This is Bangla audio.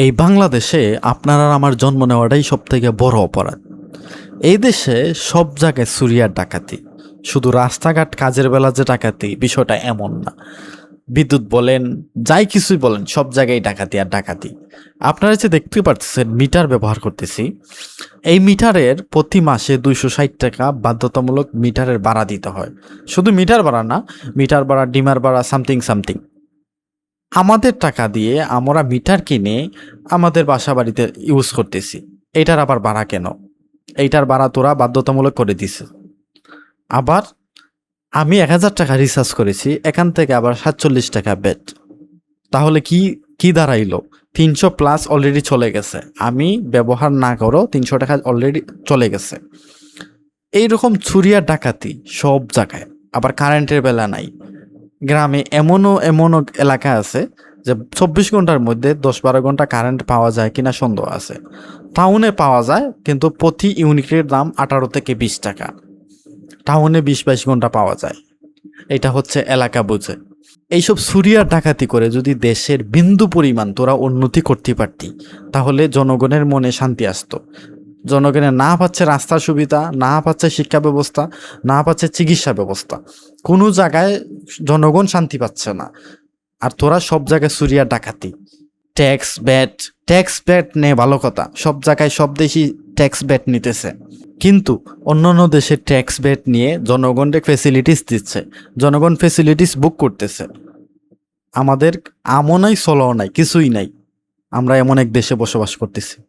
এই বাংলাদেশে আপনার আর আমার জন্ম নেওয়াটাই সবথেকে বড় অপরাধ। এই দেশে সব জায়গায় চুরি আর ডাকাতি, শুধু রাস্তাঘাট কাজের বেলা যে ডাকাতি বিষয়টা এমন না। বিদ্যুৎ বলেন, যাই কিছুই বলেন, সব জায়গায় ডাকাতি আর ডাকাতি। আপনারা যে দেখতে পাচ্ছেন মিটার ব্যবহার করতেছি, এই মিটারের প্রতি মাসে 260 টাকা বাধ্যতামূলক মিটারের ভাড়া দিতে হয়। শুধু মিটার ভাড়া না, মিটার ভাড়া, ডিমার ভাড়া, সামথিং সামথিং। আমাদের টাকা দিয়ে আমরা মিটার কিনে আমাদের বাসা বাড়িতে ইউজ করতেছি, এইটার আবার ভাড়া কেন? এইটার ভাড়া তোরা বাধ্যতামূলক করে দিছে। আবার আমি 1000 টাকা রিচার্জ করেছি, এখান থেকে আবার 47 টাকা বেট। তাহলে কি কি দাঁড়াইলো? 300 প্লাস অলরেডি চলে গেছে, আমি ব্যবহার না করো 300 টাকা অলরেডি চলে গেছে। এইরকম চুরি আর ডাকাতি সব জায়গায়। আবার কারেন্টের বেলা নাই। গ্রামে এমনও এলাকা আছে যে 24 ঘন্টার মধ্যে 10-12 ঘন্টা কারেন্ট পাওয়া যায় কিনা সন্দেহ আছে। টাউনে পাওয়া যায়, কিন্তু প্রতি ইউনিটের দাম 18 থেকে 20 টাকা। টাউনে 20-22 ঘন্টা পাওয়া যায়। এটা হচ্ছে এলাকা বুঝে। এইসব চুরি আর ডাকাতি করে যদি দেশের বিন্দু পরিমাণ তোরা উন্নতি করতে পারতি, তাহলে জনগণের মনে শান্তি আসতো। জনগণের না পাচ্ছে রাস্তার সুবিধা, না পাচ্ছে শিক্ষা ব্যবস্থা, না পাচ্ছে চিকিৎসা ব্যবস্থা, কোনো জায়গায় জনগণ শান্তি পাচ্ছে না। আর তোরা সব জায়গায় চুরি আর ডাকাতি, ট্যাক্স ব্যাট নে, ভালো কথা, সব জায়গায় সব দেশই ট্যাক্স ব্যাট নিতেছে। কিন্তু অন্যান্য দেশের ট্যাক্স ব্যাট নিয়ে জনগণকে ফেসিলিটিস দিচ্ছে, জনগণ ফেসিলিটিস বুক করতেছে। আমাদের আমও নাই, চলও নাই, কিছুই নাই। আমরা এমন এক দেশে বসবাস করতেছি।